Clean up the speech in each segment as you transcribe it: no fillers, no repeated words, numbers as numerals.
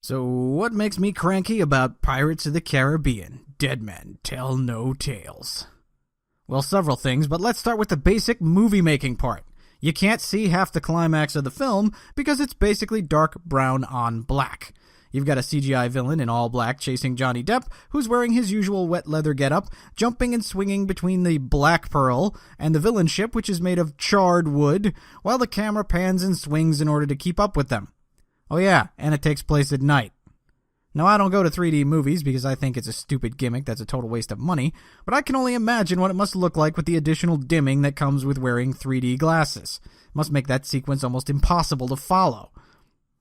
So what makes me cranky about Pirates of the Caribbean? Dead men tell no tales. Well, several things, but let's start with the basic movie-making part. You can't see half the climax of the film because it's basically dark brown on black. You've got a CGI villain in all black chasing Johnny Depp, who's wearing his usual wet leather getup, jumping and swinging between the Black Pearl and the villain ship, which is made of charred wood, while the camera pans and swings in order to keep up with them. Oh yeah, and it takes place at night. Now, I don't go to 3D movies because I think it's a stupid gimmick that's a total waste of money, but I can only imagine what it must look like with the additional dimming that comes with wearing 3D glasses. It must make that sequence almost impossible to follow.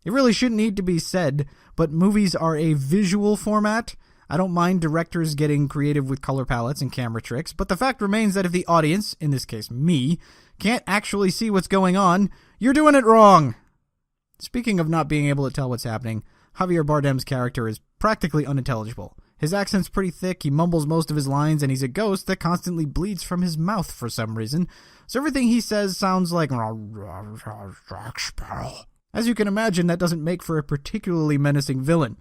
It really shouldn't need to be said, but movies are a visual format. I don't mind directors getting creative with color palettes and camera tricks, but the fact remains that if the audience, in this case me, can't actually see what's going on, you're doing it wrong. Speaking of not being able to tell what's happening, Javier Bardem's character is practically unintelligible. His accent's pretty thick, he mumbles most of his lines, and he's a ghost that constantly bleeds from his mouth for some reason, so everything he says sounds like Jack Sparrow. As you can imagine, that doesn't make for a particularly menacing villain.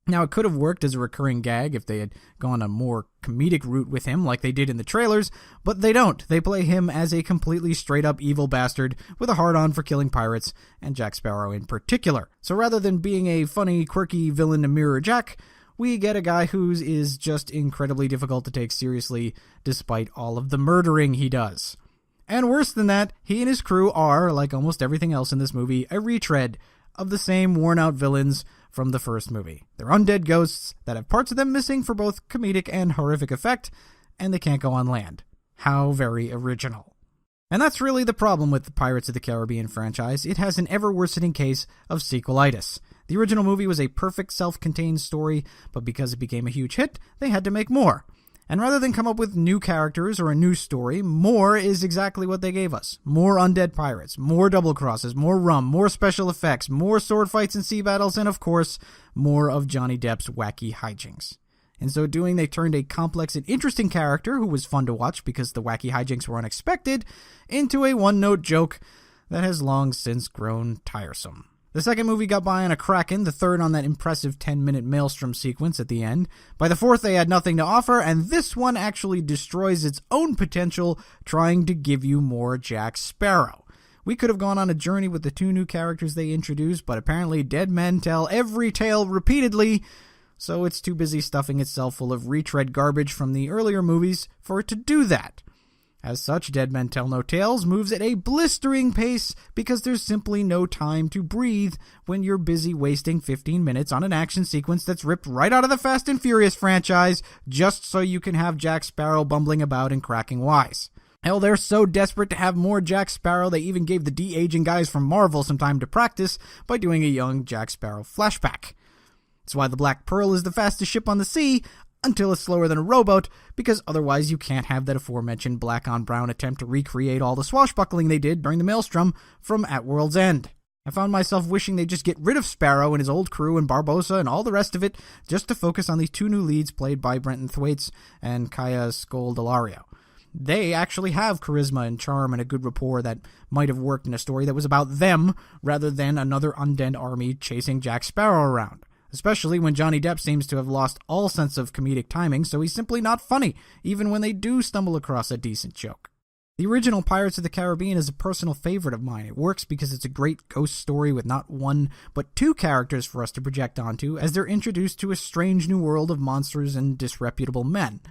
Now, it could have worked as a recurring gag if they had gone a more comedic route with him like they did in the trailers, but they don't. They play him as a completely straight-up evil bastard with a hard-on for killing pirates, and Jack Sparrow in particular. So rather than being a funny, quirky villain to mirror Jack, we get a guy who is just incredibly difficult to take seriously despite all of the murdering he does. And worse than that, he and his crew are, like almost everything else in this movie, a retread of the same worn-out villains from the first movie. They're undead ghosts that have parts of them missing for both comedic and horrific effect, and they can't go on land. How very original. And that's really the problem with the Pirates of the Caribbean franchise. It has an ever-worsening case of sequelitis. The original movie was a perfect self-contained story, but because it became a huge hit, they had to make more. And rather than come up with new characters or a new story, more is exactly what they gave us. More undead pirates, more double crosses, more rum, more special effects, more sword fights and sea battles, and of course, more of Johnny Depp's wacky hijinks. In so doing, they turned a complex and interesting character, who was fun to watch because the wacky hijinks were unexpected, into a one-note joke that has long since grown tiresome. The second movie got by on a Kraken, the third on that impressive 10-minute maelstrom sequence at the end. By the fourth, they had nothing to offer, and this one actually destroys its own potential, trying to give you more Jack Sparrow. We could have gone on a journey with the two new characters they introduced, but apparently dead men tell every tale repeatedly, so it's too busy stuffing itself full of retread garbage from the earlier movies for it to do that. As such, Dead Men Tell No Tales moves at a blistering pace because there's simply no time to breathe when you're busy wasting 15 minutes on an action sequence that's ripped right out of the Fast and Furious franchise just so you can have Jack Sparrow bumbling about and cracking wise. Hell, they're so desperate to have more Jack Sparrow they even gave the de-aging guys from Marvel some time to practice by doing a young Jack Sparrow flashback. That's why the Black Pearl is the fastest ship on the sea, until it's slower than a rowboat, because otherwise you can't have that aforementioned black-on-brown attempt to recreate all the swashbuckling they did during the Maelstrom from At World's End. I found myself wishing they'd just get rid of Sparrow and his old crew and Barbossa and all the rest of it just to focus on these two new leads played by Brenton Thwaites and Kaya Scoldelario. They actually have charisma and charm and a good rapport that might have worked in a story that was about them rather than another undead army chasing Jack Sparrow around. Especially when Johnny Depp seems to have lost all sense of comedic timing, so he's simply not funny, even when they do stumble across a decent joke. The original Pirates of the Caribbean is a personal favorite of mine. It works because it's a great ghost story with not one, but two characters for us to project onto as they're introduced to a strange new world of monsters and disreputable men.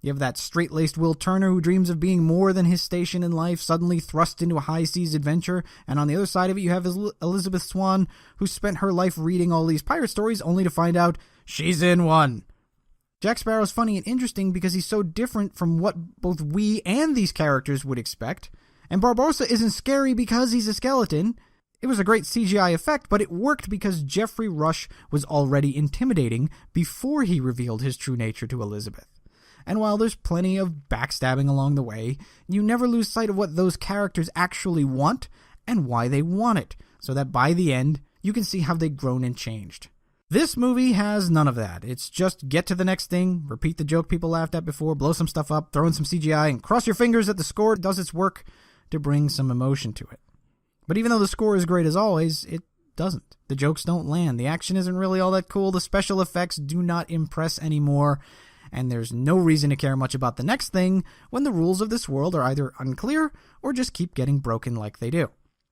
You have that straight-laced Will Turner who dreams of being more than his station in life, suddenly thrust into a high-seas adventure, and on the other side of it you have Elizabeth Swann, who spent her life reading all these pirate stories only to find out she's in one. Jack Sparrow's funny and interesting because he's so different from what both we and these characters would expect, and Barbossa isn't scary because he's a skeleton. It was a great CGI effect, but it worked because Geoffrey Rush was already intimidating before he revealed his true nature to Elizabeth. And while there's plenty of backstabbing along the way, you never lose sight of what those characters actually want and why they want it, so that by the end, you can see how they've grown and changed. This movie has none of that. It's just get to the next thing, repeat the joke people laughed at before, blow some stuff up, throw in some CGI, and cross your fingers that the score does its work to bring some emotion to it. But even though the score is great as always, it doesn't. The jokes don't land. The action isn't really all that cool. The special effects do not impress anymore. And there's no reason to care much about the next thing when the rules of this world are either unclear or just keep getting broken like they do.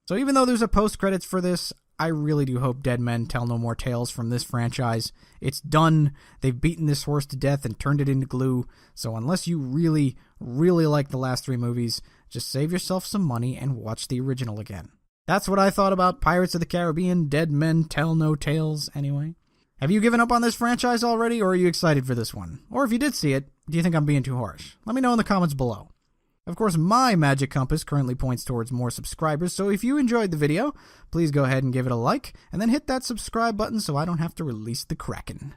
So even though there's a post-credits for this, I really do hope Dead Men Tell No More Tales from this franchise. It's done. They've beaten this horse to death and turned it into glue. So unless you really, really like the last 3 movies, just save yourself some money and watch the original again. That's what I thought about Pirates of the Caribbean, Dead Men Tell No Tales, anyway. Have you given up on this franchise already, or are you excited for this one? Or if you did see it, do you think I'm being too harsh? Let me know in the comments below. Of course, my magic compass currently points towards more subscribers, so if you enjoyed the video, please go ahead and give it a like, and then hit that subscribe button so I don't have to release the Kraken.